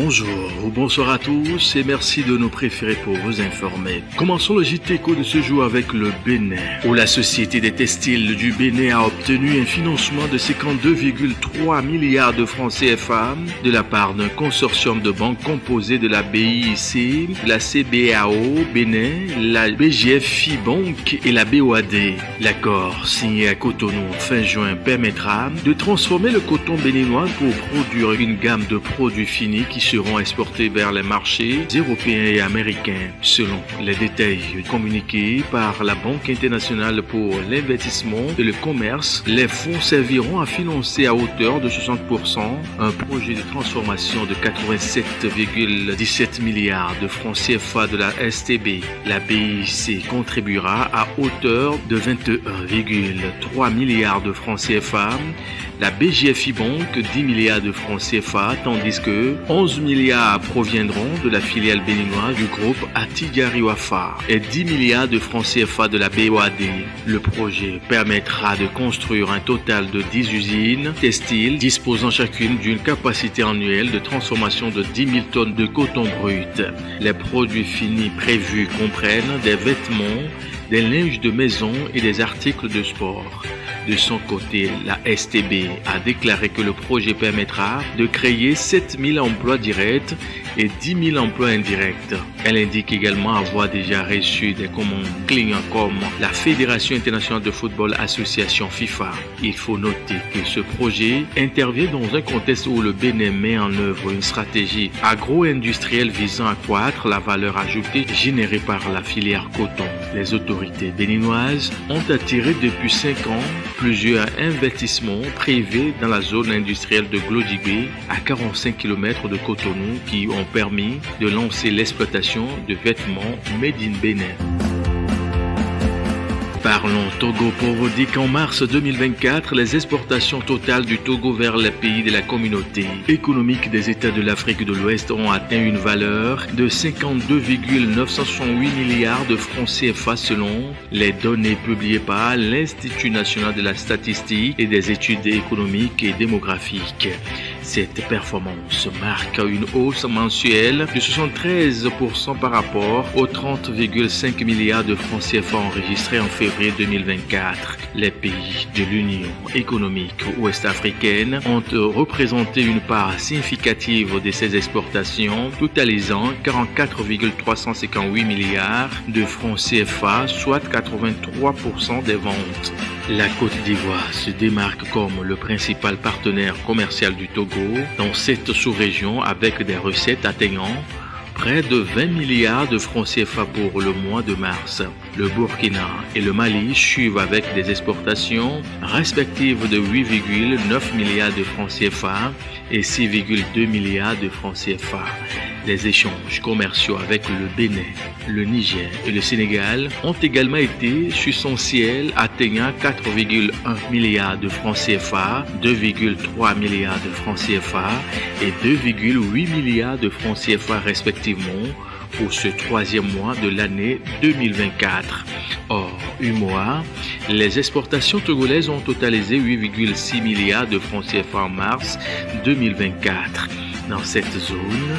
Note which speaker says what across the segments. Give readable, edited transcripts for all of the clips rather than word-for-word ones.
Speaker 1: Bonjour ou bonsoir à tous et merci de nous préférer pour vous informer. Commençons le JT Éco de ce jour avec le Bénin, où la Société des textiles du Bénin a obtenu un financement de 52,3 milliards de francs CFA de la part d'un consortium de banques composé de la BIC, la CBAO Bénin, la BGF Fibank et la BOAD. L'accord signé à Cotonou fin juin permettra de transformer le coton béninois pour produire une gamme de produits finis qui seront exportés vers les marchés européens et américains. Selon les détails communiqués par la Banque internationale pour l'investissement et le commerce, les fonds serviront à financer à hauteur de 60% un projet de transformation de 87,17 milliards de francs CFA de la STB. La BIC contribuera à hauteur de 21,3 milliards de francs CFA, la BGF Bank 10 milliards de francs CFA, tandis que 11 milliards proviendront de la filiale béninoise du groupe Attijari Wafa et 10 milliards de francs CFA de la BOAD. Le projet permettra de construire un total de 10 usines textiles disposant chacune d'une capacité annuelle de transformation de 10 000 tonnes de coton brut. Les produits finis prévus comprennent des vêtements, des linges de maison et des articles de sport. De son côté, la STB a déclaré que le projet permettra de créer 7 000 emplois directs et 10 000 emplois indirects. Elle indique également avoir déjà reçu des commandes clients comme la Fédération internationale de football Association FIFA. Il faut noter que ce projet intervient dans un contexte où le Bénin met en œuvre une stratégie agro-industrielle visant à accroître la valeur ajoutée générée par la filière coton. Les autorités béninoises ont attiré depuis 5 ans plusieurs investissements privés dans la zone industrielle de Glodjibé à 45 km de Cotonou qui ont permis de lancer l'exploitation de vêtements made in Bénin. Parlons Togo pour vous dire qu'en mars 2024, les exportations totales du Togo vers les pays de la communauté économique des États de l'Afrique de l'Ouest ont atteint une valeur de 52,968 milliards de francs CFA selon les données publiées par l'Institut national de la statistique et des études économiques et démographiques. Cette performance marque une hausse mensuelle de 73% par rapport aux 30,5 milliards de francs CFA enregistrés en février 2024. Les pays de l'Union économique ouest-africaine ont représenté une part significative de ces exportations, totalisant 44,358 milliards de francs CFA, soit 83% des ventes. La Côte d'Ivoire se démarque comme le principal partenaire commercial du Togo dans cette sous-région avec des recettes atteignant près de 20 milliards de francs CFA pour le mois de mars. Le Burkina et le Mali suivent avec des exportations respectives de 8,9 milliards de francs CFA et 6,2 milliards de francs CFA. Les échanges commerciaux avec le Bénin, le Niger et le Sénégal ont également été substantiels, atteignant 4,1 milliards de francs CFA, 2,3 milliards de francs CFA et 2,8 milliards de francs CFA respectivement pour ce troisième mois de l'année 2024. Or, UMOA, les exportations togolaises ont totalisé 8,6 milliards de francs CFA en mars 2024. Dans cette zone,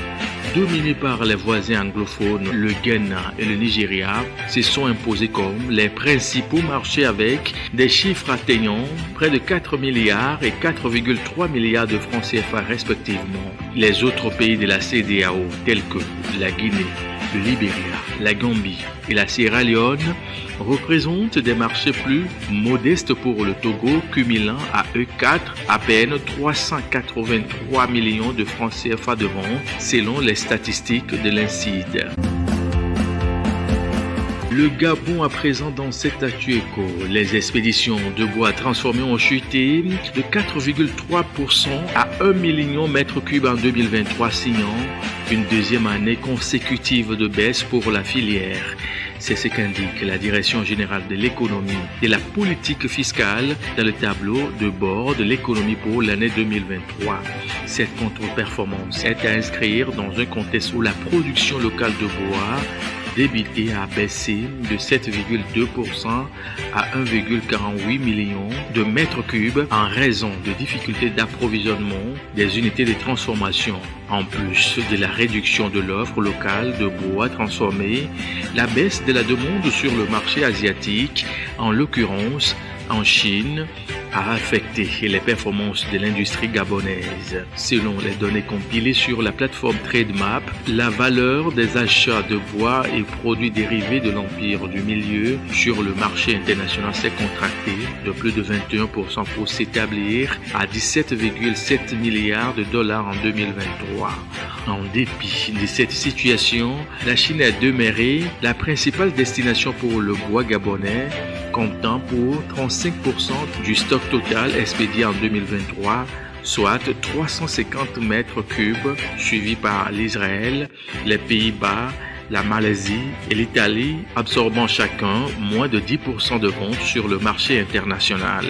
Speaker 1: dominée par les voisins anglophones, le Ghana et le Nigeria se sont imposés comme les principaux marchés avec des chiffres atteignant près de 4 milliards et 4,3 milliards de francs CFA respectivement. Les autres pays de la CEDEAO tels que la Guinée, le Libéria, la Gambie et la Sierra Leone représentent des marchés plus modestes pour le Togo, cumulant à eux 4 à peine 383 millions de francs CFA de vente selon les statistiques de l'INSEAD. Le Gabon à présent dans cette actu éco. Les expéditions de bois transformés ont chuté de 4,3% à 1 million mètres cubes en 2023, signant une deuxième année consécutive de baisse pour la filière. C'est ce qu'indique la Direction générale de l'économie et la politique fiscale dans le tableau de bord de l'économie pour l'année 2023. Cette contre-performance est à inscrire dans un contexte où la production locale de bois d'ébité a baissé de 7,2% à 1,48 million de mètres cubes en raison de difficultés d'approvisionnement des unités de transformation. En plus de la réduction de l'offre locale de bois transformé, la baisse de la demande sur le marché asiatique, en l'occurrence en Chine, a affecté les performances de l'industrie gabonaise. Selon les données compilées sur la plateforme TradeMap, la valeur des achats de bois et produits dérivés de l'empire du milieu sur le marché international s'est contractée de plus de 21% pour s'établir à 17,7 milliards de dollars en 2023. En dépit de cette situation, la Chine est demeurée la principale destination pour le bois gabonais, comptant pour 35% du stock total expédié en 2023, soit 350 mètres cubes, suivi par l'Israël, les Pays-Bas, la Malaisie et l'Italie, absorbant chacun moins de 10% de ventes sur le marché international.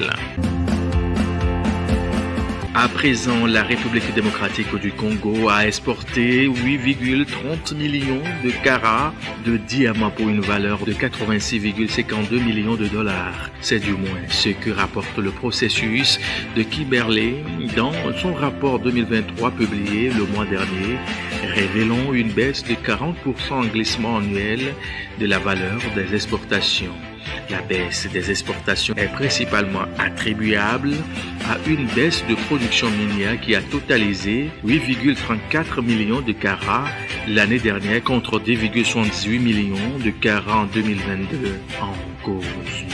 Speaker 1: À présent, la République démocratique du Congo a exporté 8,30 millions de carats de diamants pour une valeur de 86,52 millions de dollars. C'est du moins ce que rapporte le processus de Kimberley dans son rapport 2023 publié le mois dernier, révélant une baisse de 40% en glissement annuel de la valeur des exportations. La baisse des exportations est principalement attribuable à une baisse de production minière qui a totalisé 8,34 millions de carats l'année dernière contre 2,78 millions de carats en 2022. En cause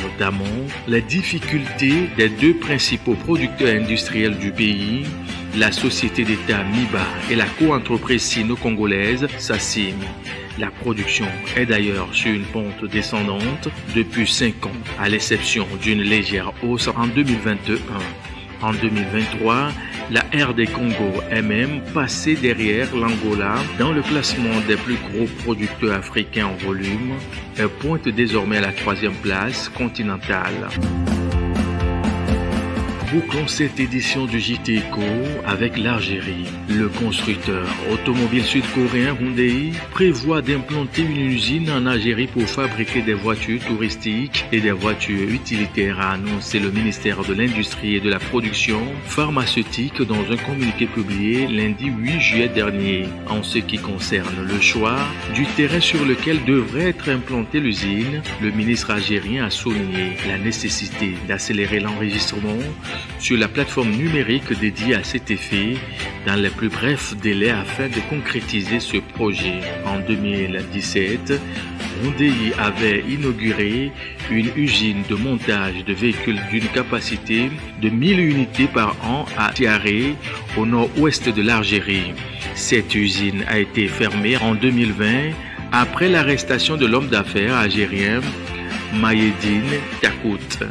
Speaker 1: notamment les difficultés des deux principaux producteurs industriels du pays, la société d'État MIBA et la co-entreprise sino-congolaise SACIM. La production est d'ailleurs sur une pente descendante depuis 5 ans, à l'exception d'une légère hausse en 2021. En 2023, la RD Congo est même passée derrière l'Angola dans le classement des plus gros producteurs africains en volume. Elle pointe désormais à la 3e place continentale. Bouclons cette édition du JT Eco avec l'Algérie. Le constructeur automobile sud-coréen Hyundai prévoit d'implanter une usine en Algérie pour fabriquer des voitures touristiques et des voitures utilitaires, a annoncé le ministère de l'Industrie et de la Production pharmaceutique dans un communiqué publié lundi 8 juillet dernier. En ce qui concerne le choix du terrain sur lequel devrait être implantée l'usine, le ministre algérien a souligné la nécessité d'accélérer l'enregistrement sur la plateforme numérique dédiée à cet effet dans les plus brefs délais afin de concrétiser ce projet. En 2017, Hyundai avait inauguré une usine de montage de véhicules d'une capacité de 1000 unités par an à Tiaré, au nord-ouest de l'Algérie. Cette usine a été fermée en 2020 après l'arrestation de l'homme d'affaires algérien Maïeddine Takout.